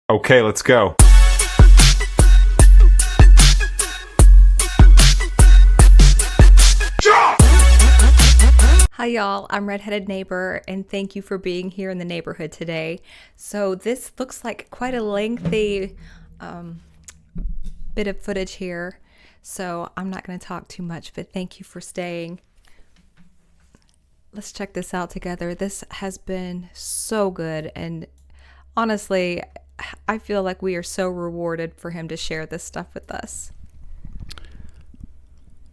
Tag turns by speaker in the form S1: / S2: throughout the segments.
S1: Okay, let's go.
S2: Hi y'all, I'm Redheaded Neighbor and thank you for being here in the neighborhood today. So this looks like quite a lengthy bit of footage here, so I'm not going to talk too much, but thank you for staying. Let's check this out together. This has been so good, and honestly, I feel like we are so rewarded for him to share this stuff with us.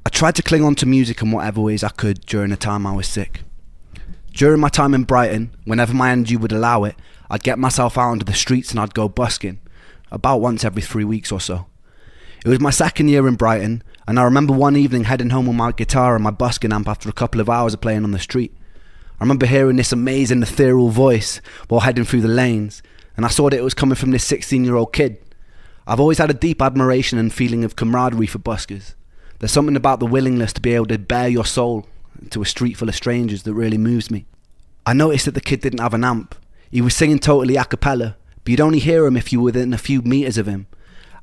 S3: I tried to cling on to music in whatever ways I could during the time I was sick. During my time in Brighton, whenever my energy would allow it, I'd get myself out into the streets and I'd go busking, about once every 3 weeks or so. It was my second year in Brighton, and I remember one evening heading home with my guitar and my busking amp after a couple of hours of playing on the street. I remember hearing this amazing ethereal voice while heading through the lanes, and I saw that it was coming from this 16-year-old kid. I've always had a deep admiration and feeling of camaraderie for buskers. There's something about the willingness to be able to bare your soul to a street full of strangers that really moves me. I noticed that the kid didn't have an amp. He was singing totally a cappella, but you'd only hear him if you were within a few meters of him.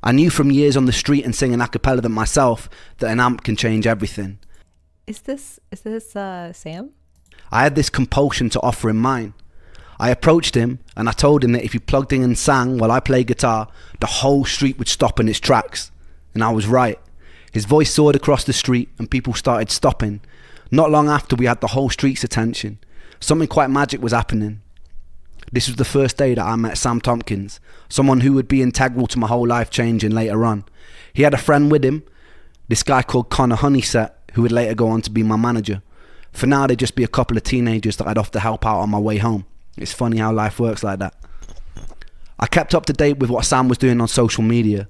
S3: I knew from years on the street and singing a cappella than myself that an amp can change everything.
S2: Is this Sam?
S3: I had this compulsion to offer him mine. I approached him and I told him that if he plugged in and sang while I played guitar, the whole street would stop in its tracks. And I was right. His voice soared across the street and people started stopping. Not long after, we had the whole street's attention. Something quite magic was happening. This was the first day that I met Sam Tomkins, someone who would be integral to my whole life changing later on. He had a friend with him, this guy called Connor Honeyset, who would later go on to be my manager. For now, they'd just be a couple of teenagers that I'd have to help out on my way home. It's funny how life works like that. I kept up to date with what Sam was doing on social media.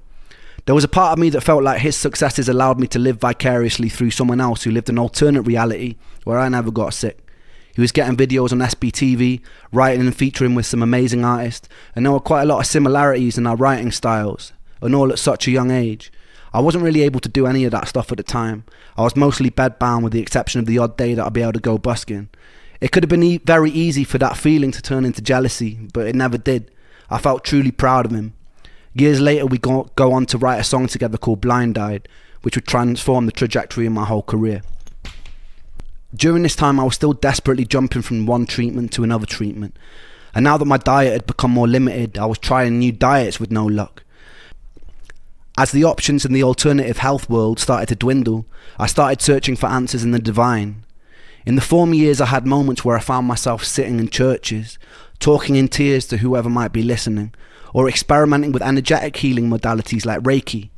S3: There was a part of me that felt like his successes allowed me to live vicariously through someone else who lived an alternate reality where I never got sick. He was getting videos on SBTV, writing and featuring with some amazing artists, and there were quite a lot of similarities in our writing styles, and all at such a young age. I wasn't really able to do any of that stuff at the time. I was mostly bedbound with the exception of the odd day that I'd be able to go busking. It could have been very easy for that feeling to turn into jealousy, but it never did. I felt truly proud of him. Years later, we go on to write a song together called Blind Eyed, which would transform the trajectory of my whole career. During this time, I was still desperately jumping from one treatment to another treatment. And now that my diet had become more limited, I was trying new diets with no luck. As the options in the alternative health world started to dwindle, I started searching for answers in the divine. In the former years, I had moments where I found myself sitting in churches, talking in tears to whoever might be listening, or experimenting with energetic healing modalities like Reiki.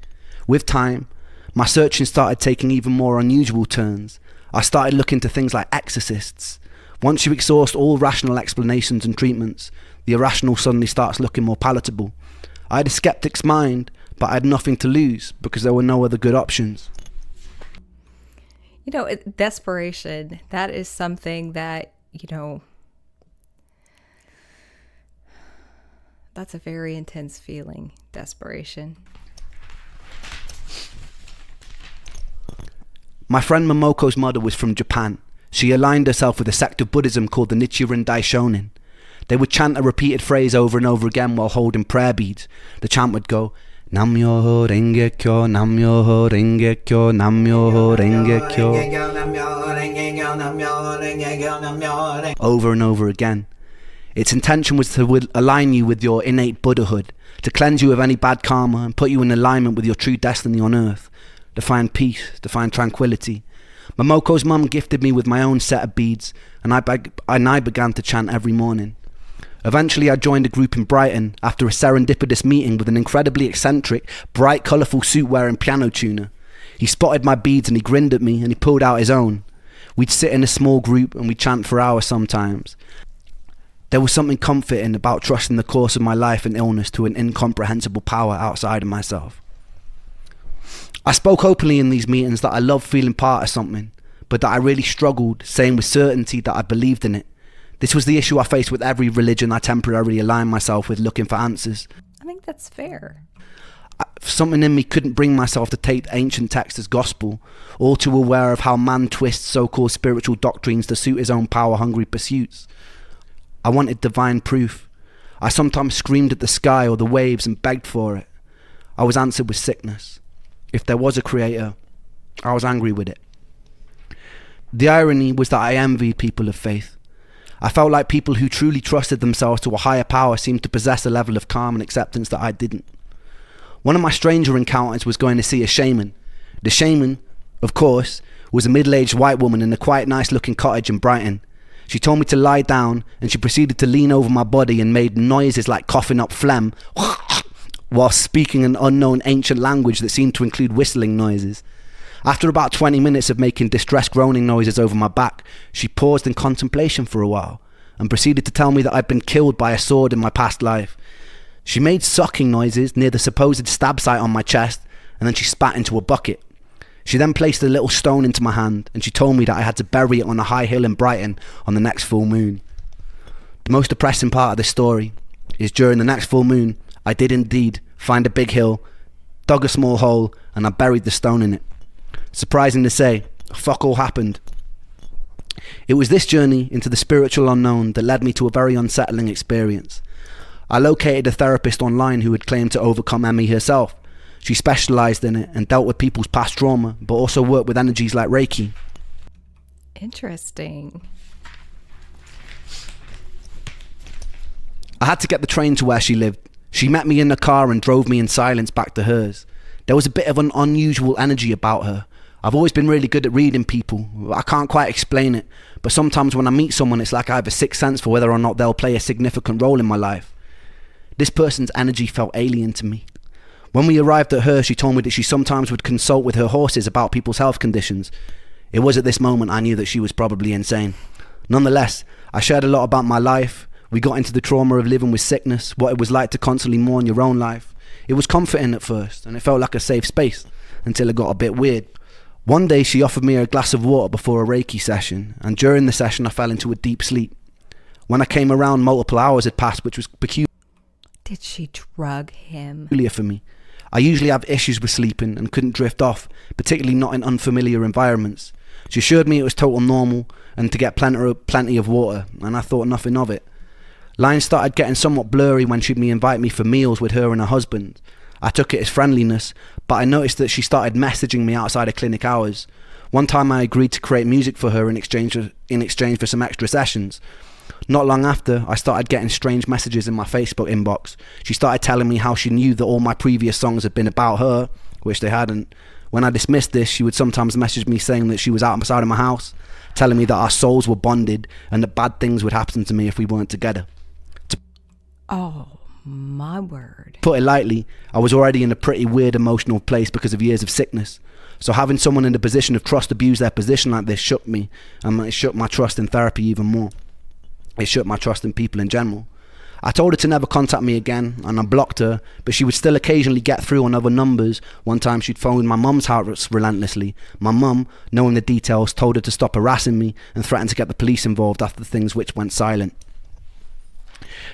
S3: With time, my searching started taking even more unusual turns. I started looking to things like exorcists. Once you exhaust all rational explanations and treatments, the irrational suddenly starts looking more palatable. I had a skeptic's mind, but I had nothing to lose because there were no other good options.
S2: You know, desperation, that is something that, that's a very intense feeling, desperation.
S3: My friend Momoko's mother was from Japan. She aligned herself with a sect of Buddhism called the Nichiren Daishonin. They would chant a repeated phrase over and over again while holding prayer beads. The chant would go, Nam-myoho Renge-kyo, Nam-myoho Renge-kyo, Nam-myoho Renge-kyo, over and over again. Its intention was to align you with your innate Buddhahood, to cleanse you of any bad karma and put you in alignment with your true destiny on earth, to find peace, to find tranquility. Momoko's mum gifted me with my own set of beads, and I began to chant every morning. Eventually I joined a group in Brighton after a serendipitous meeting with an incredibly eccentric, bright colourful suit-wearing piano tuner. He spotted my beads and he grinned at me and he pulled out his own. We'd sit in a small group and we'd chant for hours sometimes. There was something comforting about trusting the course of my life and illness to an incomprehensible power outside of myself. I spoke openly in these meetings that I loved feeling part of something, but that I really struggled saying with certainty that I believed in it. This was the issue I faced with every religion I temporarily aligned myself with looking for answers.
S2: I think that's fair.
S3: Something in me couldn't bring myself to take ancient texts as gospel, all too aware of how man twists so-called spiritual doctrines to suit his own power-hungry pursuits. I wanted divine proof. I sometimes screamed at the sky or the waves and begged for it. I was answered with sickness. If there was a creator, I was angry with it. The irony was that I envied people of faith. I felt like people who truly trusted themselves to a higher power seemed to possess a level of calm and acceptance that I didn't. One of my stranger encounters was going to see a shaman. The shaman, of course, was a middle-aged white woman in a quite nice-looking cottage in Brighton. She told me to lie down, and she proceeded to lean over my body and made noises like coughing up phlegm while speaking an unknown ancient language that seemed to include whistling noises. After about 20 minutes of making distressed groaning noises over my back, she paused in contemplation for a while and proceeded to tell me that I'd been killed by a sword in my past life. She made sucking noises near the supposed stab site on my chest, and then she spat into a bucket. She then placed a little stone into my hand, and she told me that I had to bury it on a high hill in Brighton on the next full moon. The most depressing part of this story is during the next full moon, I did indeed find a big hill, dug a small hole, and I buried the stone in it. Surprising to say, fuck all happened. It was this journey into the spiritual unknown that led me to a very unsettling experience. I located a therapist online who had claimed to overcome ME herself. She specialised in it and dealt with people's past trauma, but also worked with energies like Reiki.
S2: Interesting.
S3: I had to get the train to where she lived. She met me in the car and drove me in silence back to hers. There was a bit of an unusual energy about her. I've always been really good at reading people. I can't quite explain it, but sometimes when I meet someone, it's like I have a sixth sense for whether or not they'll play a significant role in my life. This person's energy felt alien to me. When we arrived at her, she told me that she sometimes would consult with her horses about people's health conditions. It was at this moment I knew that she was probably insane. Nonetheless, I shared a lot about my life. We got into the trauma of living with sickness, what it was like to constantly mourn your own life. It was comforting at first, and it felt like a safe space, until it got a bit weird. One day she offered me a glass of water before a Reiki session, and during the session I fell into a deep sleep. When I came around, multiple hours had passed, which was peculiar.
S2: Did she drug him?
S3: For me. I usually have issues with sleeping and couldn't drift off, particularly not in unfamiliar environments. She assured me it was total normal and to get plenty of water, and I thought nothing of it. Lines started getting somewhat blurry when she'd invite me for meals with her and her husband. I took it as friendliness, but I noticed that she started messaging me outside of clinic hours. One time I agreed to create music for her in exchange for some extra sessions. Not long after, I started getting strange messages in my Facebook inbox. She started telling me how she knew that all my previous songs had been about her, which they hadn't. When I dismissed this, she would sometimes message me saying that she was outside of my house, telling me that our souls were bonded and that bad things would happen to me if we weren't together.
S2: Oh, my word.
S3: Put it lightly, I was already in a pretty weird emotional place because of years of sickness. So having someone in a position of trust abuse their position like this shook me, and it shook my trust in therapy even more. It shook my trust in people in general. I told her to never contact me again, and I blocked her, but she would still occasionally get through on other numbers. One time she'd phoned my mum's house relentlessly. My mum, knowing the details, told her to stop harassing me and threatened to get the police involved after things which went silent.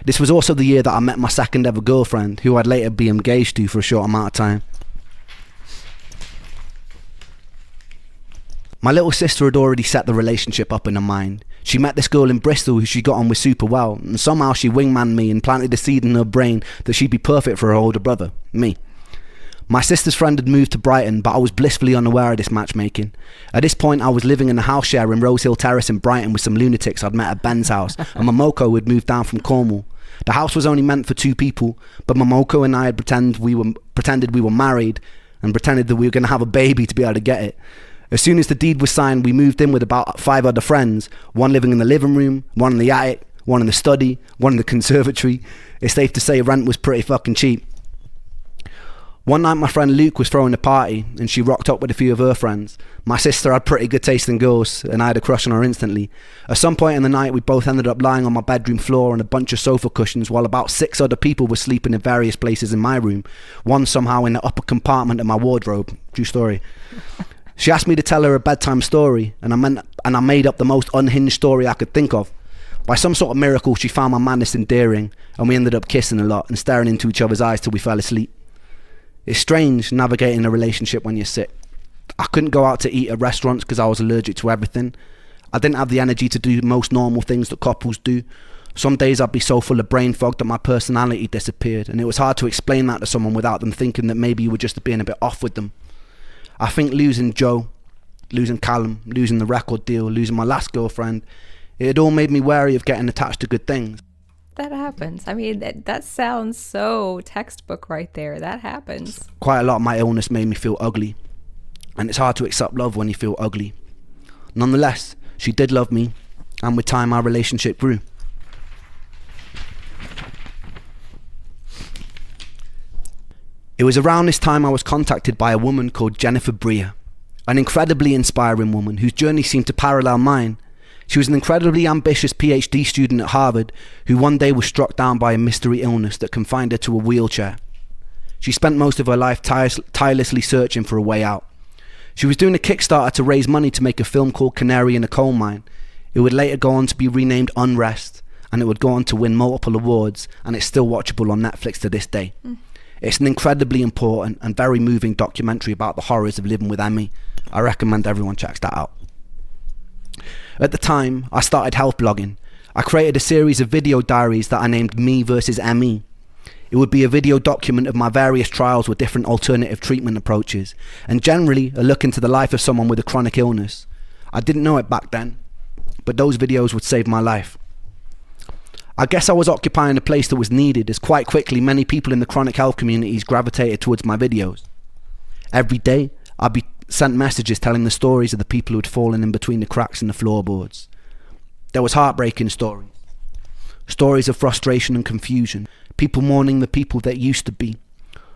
S3: This was also the year that I met my second ever girlfriend, who I'd later be engaged to for a short amount of time. My little sister had already set the relationship up in her mind. She met this girl in Bristol who she got on with super well, and somehow she wingmanned me and planted the seed in her brain that she'd be perfect for her older brother, me. My sister's friend had moved to Brighton, but I was blissfully unaware of this matchmaking. At this point, I was living in a house share in Rose Hill Terrace in Brighton with some lunatics I'd met at Ben's house, and Momoko had moved down from Cornwall. The house was only meant for 2 people, but Momoko and I had pretended we were married and pretended that we were going to have a baby to be able to get it. As soon as the deed was signed, we moved in with about 5 other friends, one living in the living room, one in the attic, one in the study, one in the conservatory. It's safe to say rent was pretty fucking cheap. One night my friend Luke was throwing a party and she rocked up with a few of her friends. My sister had pretty good taste in girls and I had a crush on her instantly. At some point in the night we both ended up lying on my bedroom floor on a bunch of sofa cushions while about 6 other people were sleeping in various places in my room. One somehow in the upper compartment of my wardrobe. True story. She asked me to tell her a bedtime story and I made up the most unhinged story I could think of. By some sort of miracle she found my madness endearing and we ended up kissing a lot and staring into each other's eyes till we fell asleep. It's strange navigating a relationship when you're sick. I couldn't go out to eat at restaurants because I was allergic to everything. I didn't have the energy to do most normal things that couples do. Some days I'd be so full of brain fog that my personality disappeared, and it was hard to explain that to someone without them thinking that maybe you were just being a bit off with them. I think losing Joe, losing Callum, losing the record deal, losing my last girlfriend, it had all made me wary of getting attached to good things.
S2: That happens. I mean, that sounds so textbook right there. That happens.
S3: Quite a lot of my illness made me feel ugly, and it's hard to accept love when you feel ugly. Nonetheless, she did love me, and with time our relationship grew. It was around this time I was contacted by a woman called Jennifer Breer, an incredibly inspiring woman whose journey seemed to parallel mine. She was an incredibly ambitious PhD student at Harvard who one day was struck down by a mystery illness that confined her to a wheelchair. She spent most of her life tirelessly searching for a way out. She was doing a Kickstarter to raise money to make a film called Canary in a Coal Mine. It would later go on to be renamed Unrest, and it would go on to win multiple awards, and it's still watchable on Netflix to this day. It's an incredibly important and very moving documentary about the horrors of living with ME. I recommend everyone checks that out. At the time, I started health blogging. I created a series of video diaries that I named Me versus ME. It would be a video document of my various trials with different alternative treatment approaches, and generally a look into the life of someone with a chronic illness. I didn't know it back then, but those videos would save my life. I guess I was occupying a place that was needed, as quite quickly many people in the chronic health communities gravitated towards my videos. Every day, I'd be sent messages telling the stories of the people who had fallen in between the cracks in the floorboards. There was heartbreaking stories. Stories of frustration and confusion. People mourning the people that used to be.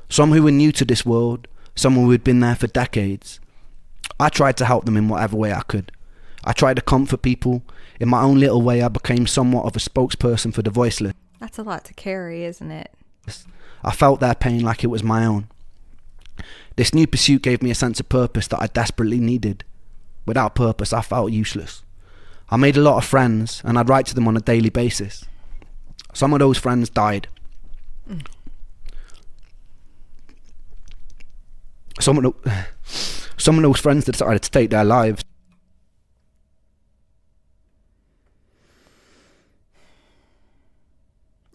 S3: Some who were new to this world. Some who had been there for decades. I tried to help them in whatever way I could. I tried to comfort people. In my own little way, I became somewhat of a spokesperson for the voiceless.
S2: That's a lot to carry, isn't it?
S3: I felt their pain like it was my own. This new pursuit gave me a sense of purpose that I desperately needed. Without purpose, I felt useless. I made a lot of friends, and I'd write to them on a daily basis. Some of those friends died. Some of those friends decided to take their lives.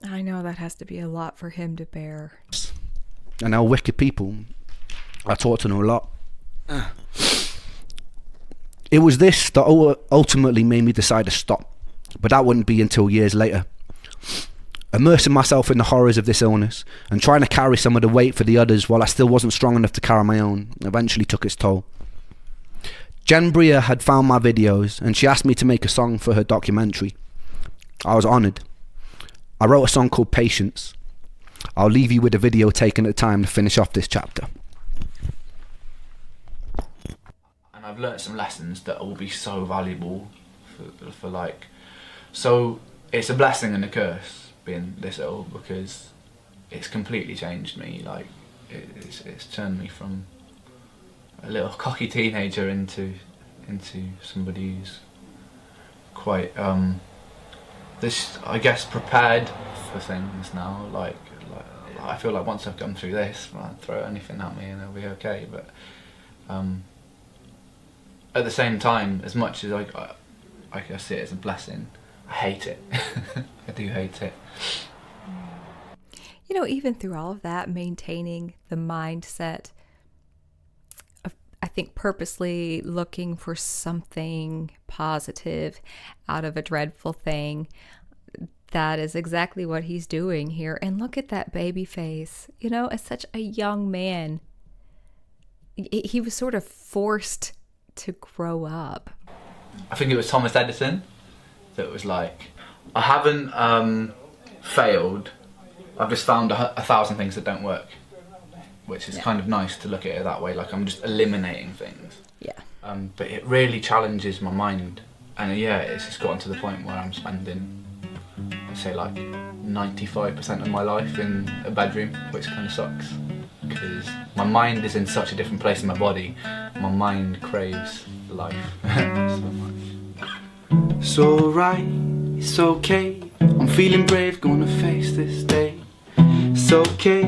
S2: I know that has to be a lot for him to bear.
S3: And they're wicked people. I talked to them a lot. It was this that ultimately made me decide to stop, but that wouldn't be until years later. Immersing myself in the horrors of this illness and trying to carry some of the weight for the others while I still wasn't strong enough to carry my own eventually took its toll. Jen Breer had found my videos and she asked me to make a song for her documentary. I was honoured. I wrote a song called Patience. I'll leave you with a video taken at the time to finish off this chapter.
S1: And I've learnt some lessons that will be so valuable for like, so it's a blessing and a curse being this ill because it's completely changed me. Like it's turned me from a little cocky teenager into somebody who's quite this, I guess, prepared for things now. Like I feel like once I've gone through this, I'll throw anything at me and it'll be okay. But at the same time, as much as I see it as a blessing, I hate it. I do hate it.
S2: You know, even through all of that, maintaining the mindset of, I think, purposely looking for something positive out of a dreadful thing, that is exactly what he's doing here. And look at that baby face. You know, as such a young man, he was sort of forced to grow up.
S1: I think it was Thomas Edison that was like, I haven't failed, I've just found 1,000 things that don't work, which is kind of nice to look at it that way, like I'm just eliminating things.
S2: Yeah.
S1: But it really challenges my mind, and yeah, it's just gotten to the point where I'm spending, I'd say like 95% of my life in a bedroom, which kind of sucks, because my mind is in such a different place in my body. My mind craves life so much.
S4: It's alright, it's okay, I'm feeling brave, gonna face this day. It's okay,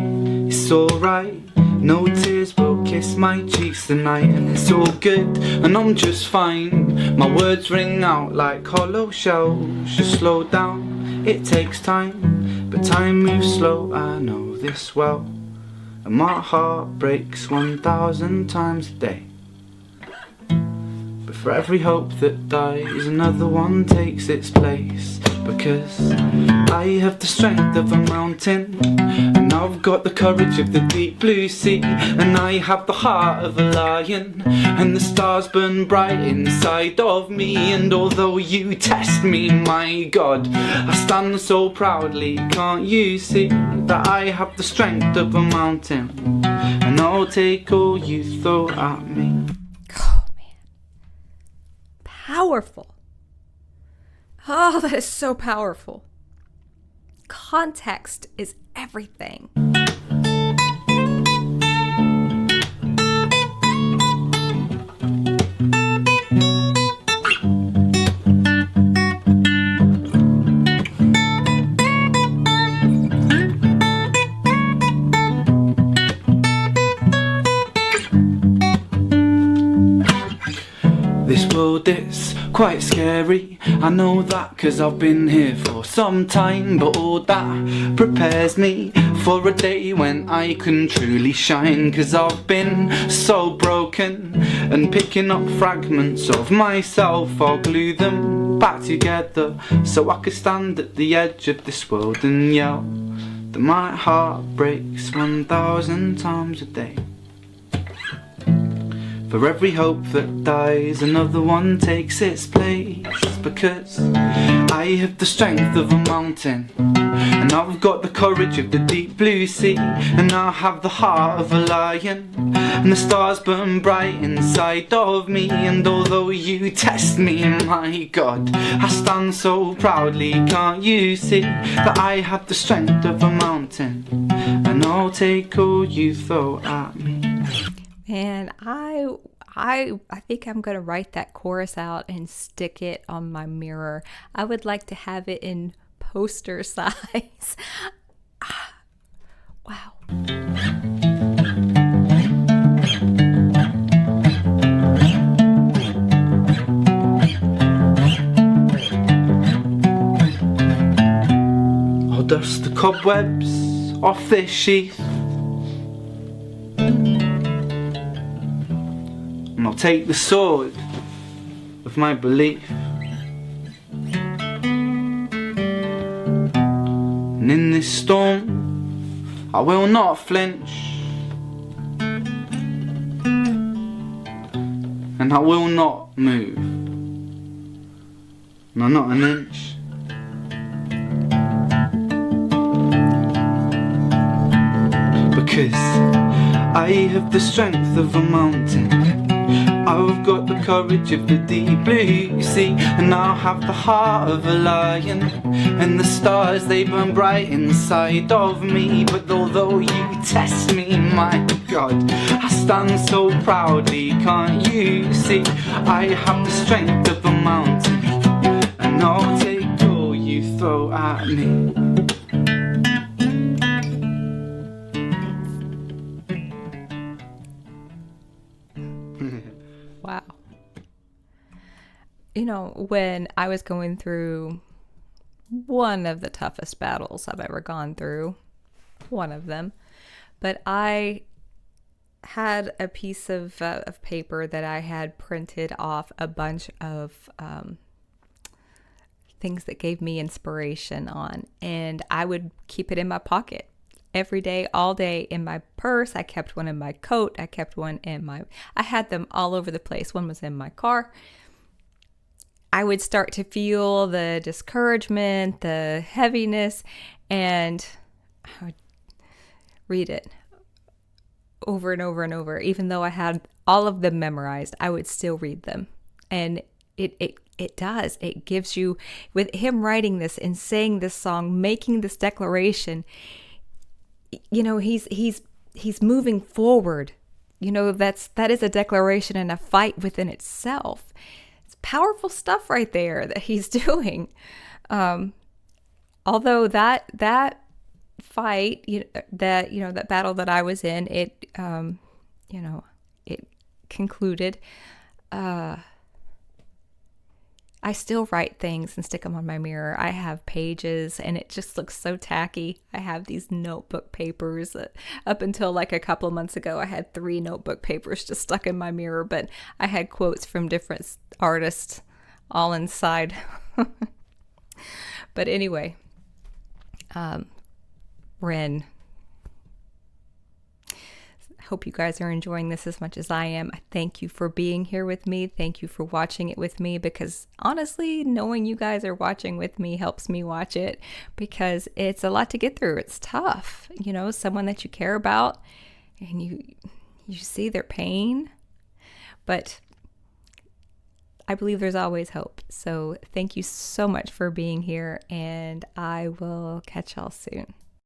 S4: it's alright, no tears will kiss my cheeks tonight. And it's all good, and I'm just fine. My words ring out like hollow shells. Just slow down It takes time, but time moves slow, I know this well. And my heart breaks 1,000 times a day. But for every hope that dies, another one takes its place. Because I have the strength of a mountain, and I've got the courage of the deep blue sea, and I have the heart of a lion, and the stars burn bright inside of me. And although you test me, my God, I stand so proudly. Can't you see that I have the strength of a mountain, and I'll take all you throw at me.
S2: Oh, man. Powerful. Oh, that is so powerful. Context is everything.
S4: This world is quite scary, I know that, 'cause I've been here for some time. But all that prepares me for a day when I can truly shine. 'Cause I've been so broken, and picking up fragments of myself, I'll glue them back together, so I can stand at the edge of this world and yell that my heart breaks 1,000 times a day. For every hope that dies, another one takes its place. Because I have the strength of a mountain, and I've got the courage of the deep blue sea, and I have the heart of a lion, and the stars burn bright inside of me. And although you test me, my God, I stand so proudly. Can't you see that I have the strength of a mountain, and I'll take all you throw at me.
S2: And I think I'm going to write that chorus out and stick it on my mirror. I would like to have it in poster size. Wow.
S4: I'll dust the cobwebs off this sheath, and I'll take the sword of my belief, and in this storm I will not flinch, and I will not move, no, not an inch. Because I have the strength of a mountain, I've got the courage of the deep blue sea, and I'll have the heart of a lion, and the stars, they burn bright inside of me. But although you test me, my God, I stand so proudly. Can't you see I have the strength of a mountain, and I'll take all you throw at me.
S2: Wow. You know, when I was going through one of the toughest battles I've ever gone through, one of them, but I had a piece of paper that I had printed off a bunch of things that gave me inspiration on, and I would keep it in my pocket. Every day, all day, in my purse. I kept one in my coat. I kept one in I had them all over the place. One was in my car. I would start to feel the discouragement, the heaviness, and I would read it over and over and over. Even though I had all of them memorized, I would still read them. And it does. It gives you, with him writing this and saying this song, making this declaration, you know, he's moving forward. You know, that is a declaration and a fight within itself. It's powerful stuff right there that he's doing. Although that fight, that battle that I was in, it concluded. I still write things and stick them on my mirror. I have pages and it just looks so tacky. I have these notebook papers. Up until like a couple of months ago, I had 3 notebook papers just stuck in my mirror, but I had quotes from different artists all inside. But anyway, Ren, hope you guys are enjoying this as much as I am. Thank you for being here with me. Thank you for watching it with me, because honestly, knowing you guys are watching with me helps me watch it, because it's a lot to get through. It's tough. You know, someone that you care about and you see their pain, but I believe there's always hope. So thank you so much for being here, and I will catch y'all soon.